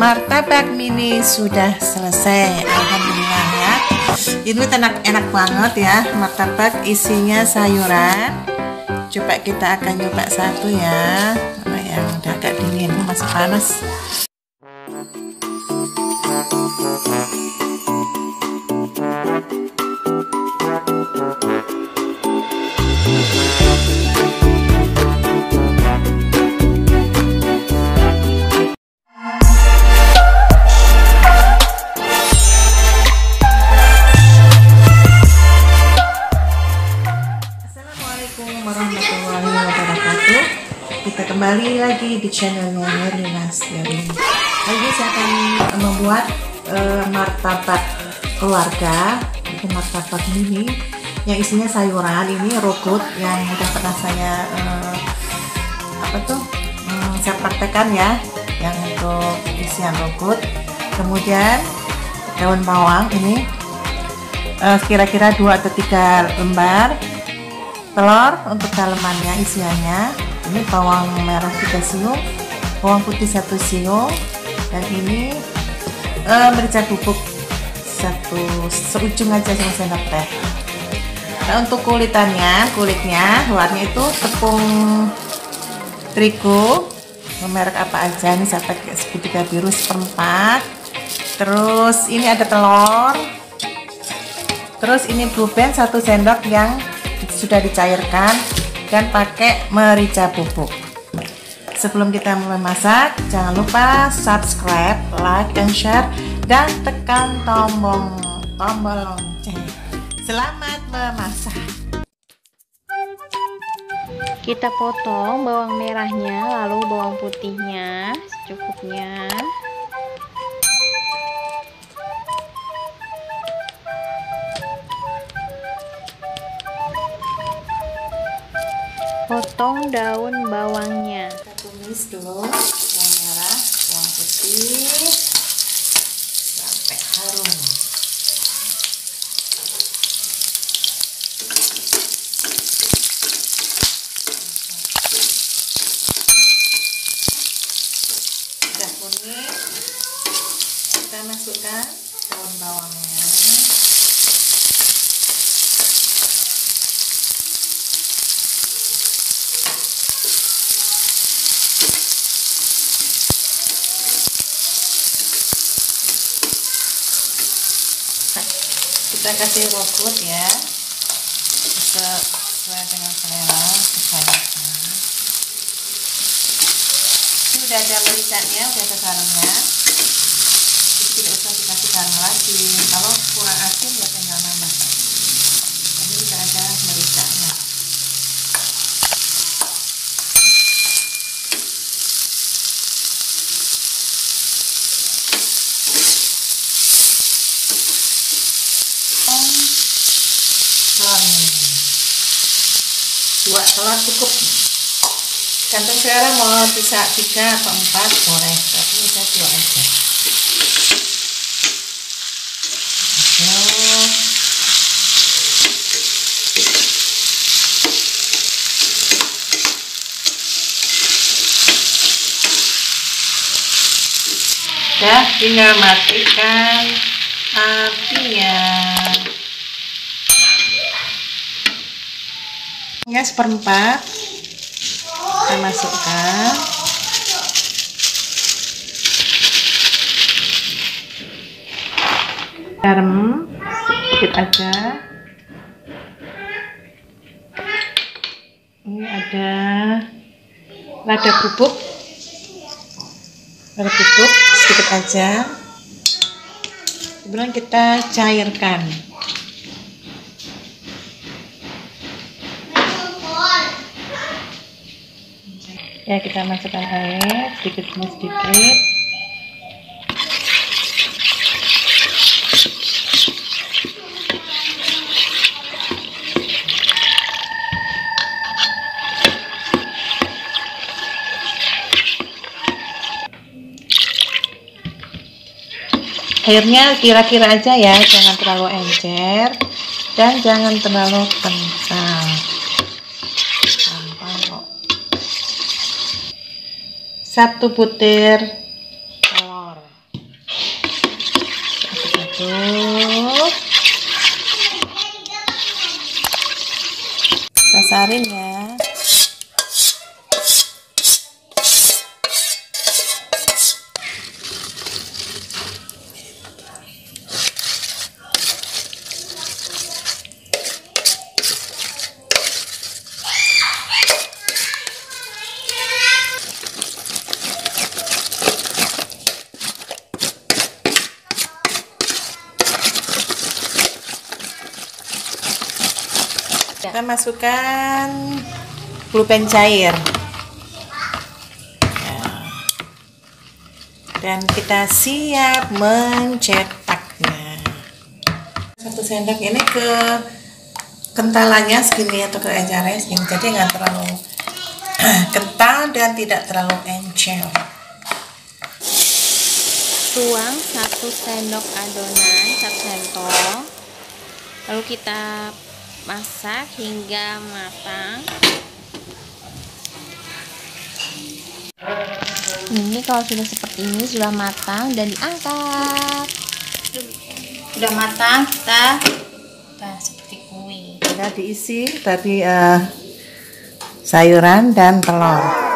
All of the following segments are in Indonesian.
Martabak mini sudah selesai, alhamdulillah ya. Ini enak banget ya, martabak isinya sayuran. Coba kita akan nyoba satu ya. Mana yang udah agak dingin, masih panas. Warahmatullahi wabarakatuh. Kita kembali lagi di channelnya Herlina Setiarini. Hari ini saya akan membuat martabak keluarga. Itu martabak mini yang isinya sayuran. Ini rogut yang udah pernah saya saya praktekkan ya, yang untuk isian rogut. Kemudian daun bawang ini kira-kira 2 atau 3 lembar. Telur untuk dalemannya, isiannya ini bawang merah 3 siung, bawang putih 1 siung, dan ini merica bubuk seujung aja, 1 sendok teh. Nah, untuk kulitnya luarnya itu tepung terigu merek apa aja, ini saya pakai segitiga biru 1/4. Terus ini ada telur, terus ini blue band 1 sendok yang sudah dicairkan, dan pakai merica bubuk. Sebelum kita mulai masak, jangan lupa subscribe, like, and share, dan tekan tombol lonceng. Selamat memasak. Kita potong bawang merahnya, lalu bawang putihnya secukupnya. Potong daun bawangnya. Kita tumis dulu bawang merah, bawang putih sampai harum. Sudah kuning, kita masukkan daun bawangnya. Kita kasih rogut ya, sesuai dengan selera kebanyakan. Ini udah ada mericanya, udah ada garamnya, jadi tidak usah dikasih garam lagi. Kalau kurang asin ya tinggal nambah. Ini udah ada mericanya. Dua telur cukup, gantung selera, mau bisa 3 atau 4 boleh, tapi ini saya 2 aja. Udah, tinggal matikan apinya. Ya, 1/4 kita masukkan. Garam sedikit aja. Ini ada lada bubuk sedikit aja. Kemudian kita cairkan. Ya, kita masukkan air sedikit demi sedikit. Airnya kira-kira aja ya, jangan terlalu encer dan jangan terlalu kental. Gampang kok. 1 butir telur. Kasarin ya. Kita masukkan pulpen cair dan kita siap mencetaknya. 1 sendok ini ke kentalannya segini atau ke encernya segini, jadi nggak terlalu kental dan tidak terlalu encer. Tuang 1 sendok adonan, 1 sendok, lalu kita masak hingga matang. Ini kalau sudah seperti ini sudah matang dan diangkat. Sudah matang, kita seperti kue. Sudah diisi tadi sayuran dan telur.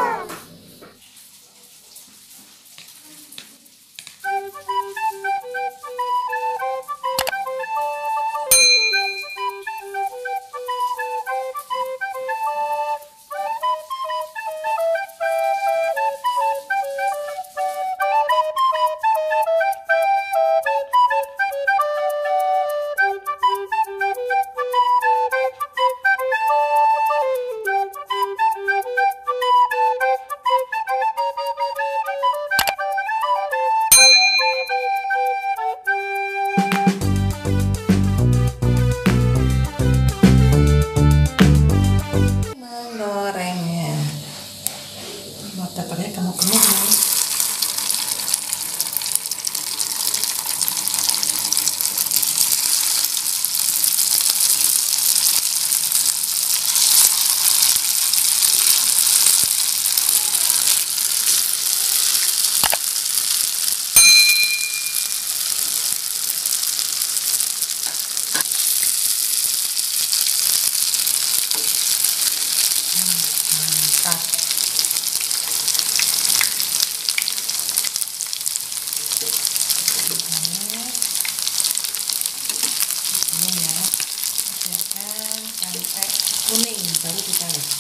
Menggorengnya, mau tepatnya gemuk-gemuk nih. Sampai kuning baru kita lihat.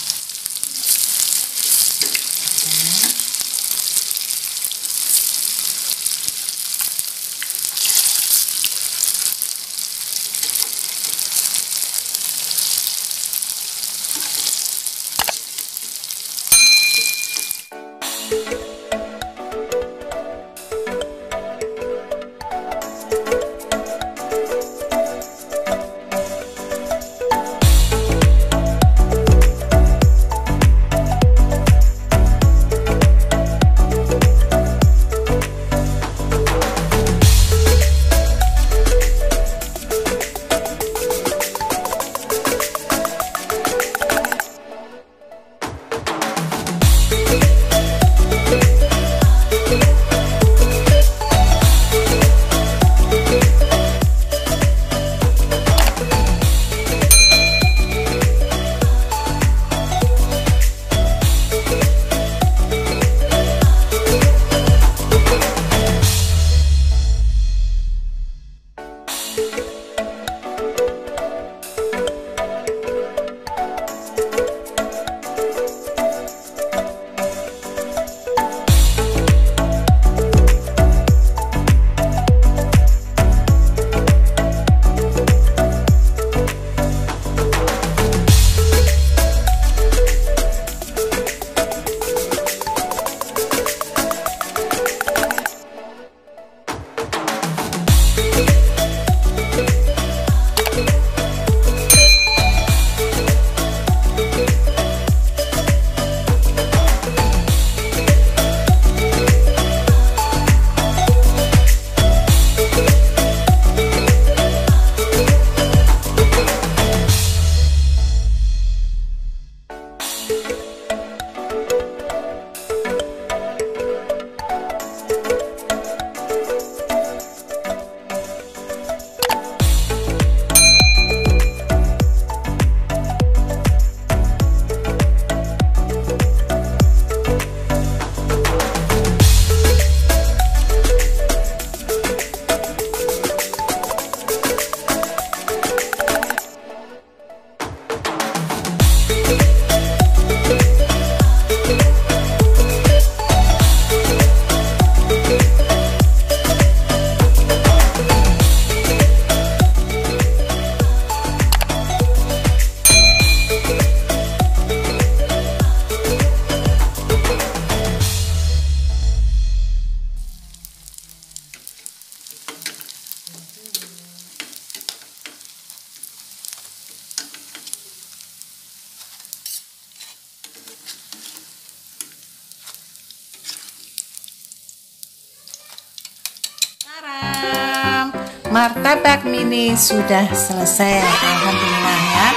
martabak mini sudah selesai. Alhamdulillah ya.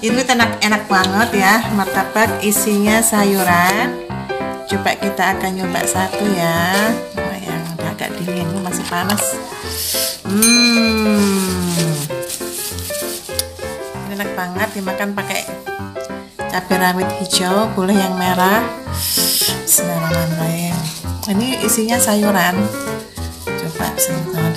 Ini enak banget ya. Martabak isinya sayuran. Coba kita akan nyoba satu ya. Nah, yang agak dingin, ini masih panas. Ini enak banget dimakan pakai cabai rawit hijau, boleh yang merah. Bismillahirrahmanirrahim. Ini isinya sayuran. Coba sebentar.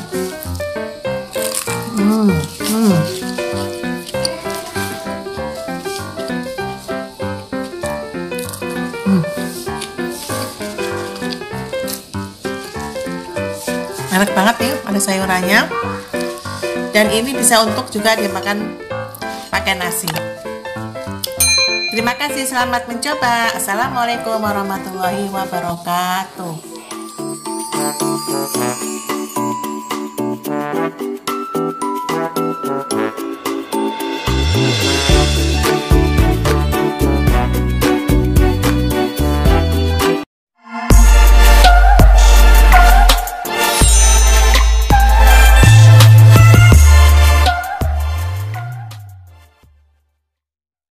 Enak banget nih, ada sayurannya. Dan ini bisa untuk juga dimakan pakai nasi. Terima kasih, selamat mencoba. Assalamualaikum warahmatullahi wabarakatuh.